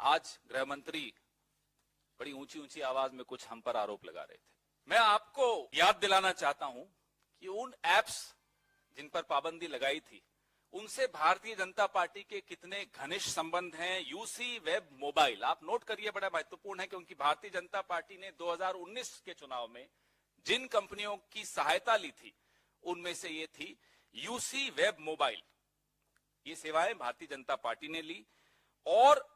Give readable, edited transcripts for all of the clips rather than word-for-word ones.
आज गृह मंत्री बड़ी ऊंची ऊंची आवाज में कुछ हम पर आरोप लगा रहे थे। मैं आपको याद दिलाना चाहता हूं कि उन एप्स जिन पर पाबंदी लगाई थी उनसे भारतीय जनता पार्टी के कितने घनिष्ठ संबंध हैं। यूसी वेब मोबाइल आप नोट करिए, बड़ा महत्वपूर्ण है क्योंकि भारतीय जनता पार्टी ने 2019 के चुनाव में जिन कंपनियों की सहायता ली थी उनमें से ये थी यूसी वेब मोबाइल। ये सेवाएं भारतीय जनता पार्टी ने ली और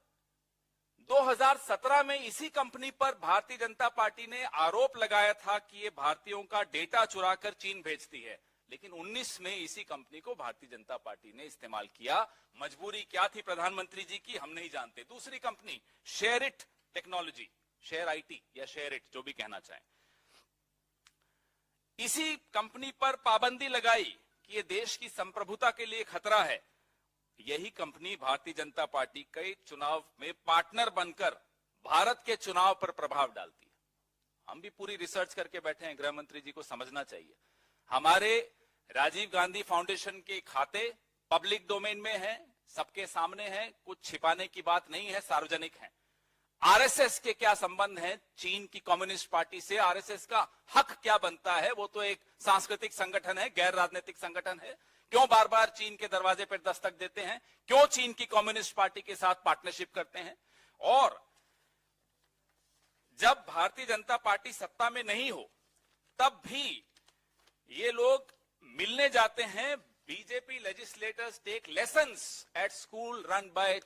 2017 में इसी कंपनी पर भारतीय जनता पार्टी ने आरोप लगाया था कि ये भारतीयों का डेटा चुराकर चीन भेजती है, लेकिन 19 में इसी कंपनी को भारतीय जनता पार्टी ने इस्तेमाल किया। मजबूरी क्या थी प्रधानमंत्री जी की, हम नहीं जानते। दूसरी company SHAREit technology, share IT या शेयरिट जो भी कहना चाहें, इसी कंपनी पर पाबंदी लगाई कि ये देश की संप्रभुता के लिए खतरा है। यही कंपनी भारतीय जनता पार्टी के चुनाव में पार्टनर बनकर भारत के चुनाव पर प्रभाव डालती है। हम भी पूरी रिसर्च करके बैठे हैं, गृह मंत्री जी को समझना चाहिए। हमारे राजीव गांधी फाउंडेशन के खाते पब्लिक डोमेन में हैं, सबके सामने हैं, कुछ छिपाने की बात नहीं है, सार्वजनिक हैं। आरएसएस के क्या संबंध हैं चीन की कम्युनिस्ट पार्टी से, आरएसएस का हक क्या बनता है, वो तो एक सांस्कृतिक संगठन है, गैर राजनीतिक संगठन है। क्यों बार बार चीन के दरवाजे पर दस्तक देते हैं, क्यों चीन की कम्युनिस्ट पार्टी के साथ पार्टनरशिप करते हैं। और जब भारतीय जनता पार्टी सत्ता में नहीं हो तब भी ये लोग मिलने जाते हैं। BJP legislators take lessons at school run by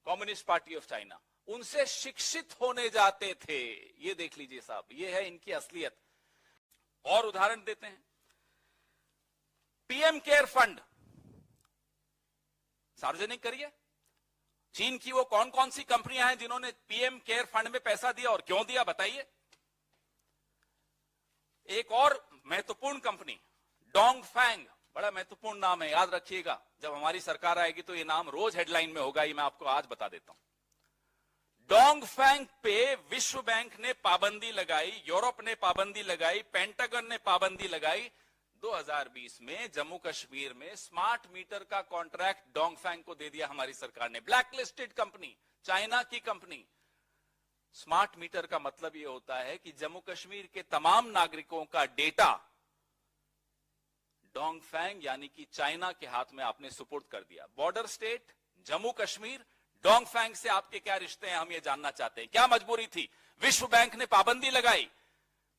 Communist Party of China, उनसे शिक्षित होने जाते थे। ये देख लीजिए साहब, ये है इनकी असलियत। और उदाहरण देते हैं, पीएम केयर फंड सार्वजनिक करिए। चीन की वो कौन कौन सी कंपनियां हैं जिन्होंने पीएम केयर फंड में पैसा दिया और क्यों दिया, बताइए। एक और महत्वपूर्ण कंपनी डोंगफैंग, बड़ा महत्वपूर्ण नाम है, याद रखिएगा। जब हमारी सरकार आएगी तो ये नाम रोज हेडलाइन में होगा, ये मैं आपको आज बता देता हूं। डोंगफैंग पे विश्व बैंक ने पाबंदी लगाई, यूरोप ने पाबंदी लगाई, पेंटागन ने पाबंदी लगाई। 2020 में जम्मू कश्मीर में स्मार्ट मीटर का कॉन्ट्रैक्ट डोंगफैंग को दे दिया हमारी सरकार ने। ब्लैकलिस्टेड कंपनी, चाइना की कंपनी। स्मार्ट मीटर का मतलब यह होता है कि जम्मू कश्मीर के तमाम नागरिकों का डेटा डोंगफैंग यानी कि चाइना के हाथ में आपने सुपुर्द कर दिया। बॉर्डर स्टेट जम्मू कश्मीर, डोंगफैंग से आपके क्या रिश्ते हैं, हम ये जानना चाहते हैं। क्या मजबूरी थी? विश्व बैंक ने पाबंदी लगाई,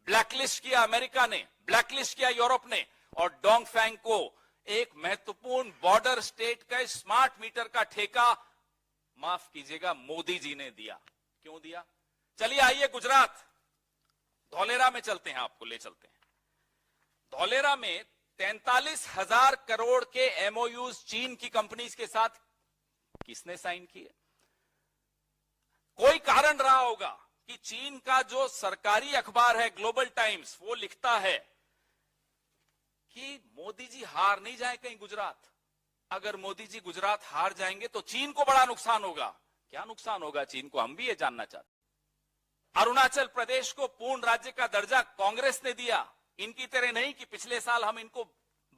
ब्लैकलिस्ट किया अमेरिका ने, ब्लैकलिस्ट किया यूरोप ने, और डोंगफैंग को एक महत्वपूर्ण बॉर्डर स्टेट का स्मार्ट मीटर का ठेका, माफ कीजिएगा, मोदी जी ने दिया। क्यों दिया? चलिए आइए गुजरात, धौलेरा में चलते हैं, आपको ले चलते हैं। धौलेरा में 43,000 करोड़ के एमओयूज चीन की कंपनीज के साथ किसने साइन किए? कोई कारण रहा होगा कि चीन का जो सरकारी अखबार है ग्लोबल टाइम्स, वो लिखता है कि मोदी जी हार नहीं जाए कहीं गुजरात। अगर मोदी जी गुजरात हार जाएंगे तो चीन को बड़ा नुकसान होगा। क्या नुकसान होगा चीन को, हम भी ये जानना चाहते हैं। अरुणाचल प्रदेश को पूर्ण राज्य का दर्जा कांग्रेस ने दिया। इनकी तरह नहीं कि पिछले साल हम इनको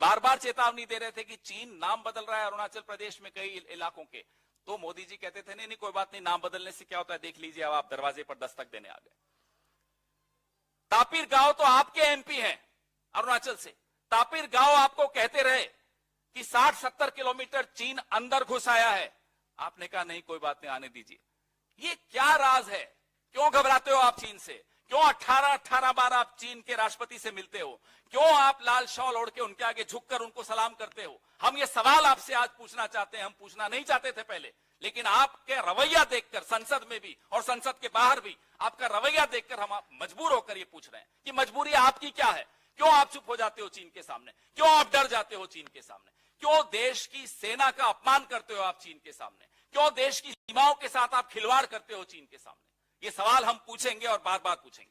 बार बार चेतावनी दे रहे थे कि चीन नाम बदल रहा है अरुणाचल प्रदेश में कई इलाकों के, तो मोदी जी कहते थे नहीं कोई बात नहीं, नाम बदलने से क्या होता है, देख लीजिए। अब आप दरवाजे पर दस्तक देने आ गए। तापिर गांव तो आपके एमपी हैं अरुणाचल से। तापिर गांव आपको कहते रहे कि 60-70 किलोमीटर चीन अंदर घुस आया है, आपने कहा नहीं कोई बात नहीं, आने दीजिए। ये क्या राज है? क्यों घबराते हो आप चीन से? क्यों 18 बार आप चीन के राष्ट्रपति से मिलते हो? क्यों आप लाल शॉल ओढ़ के उनके आगे झुककर उनको सलाम करते हो? हम ये सवाल आपसे आज पूछना चाहते हैं। हम पूछना नहीं चाहते थे पहले, लेकिन आपके रवैया देखकर संसद में भी और संसद के बाहर भी आपका रवैया देखकर हम मजबूर होकर ये पूछ रहे हैं कि मजबूरी आपकी क्या है? क्यों आप चुप हो जाते हो चीन के सामने? क्यों आप डर जाते हो चीन के सामने? क्यों देश की सेना का अपमान करते हो आप चीन के सामने? क्यों देश की सीमाओं के साथ आप खिलवाड़ करते हो चीन के सामने? ये सवाल हम पूछेंगे और बार बार पूछेंगे।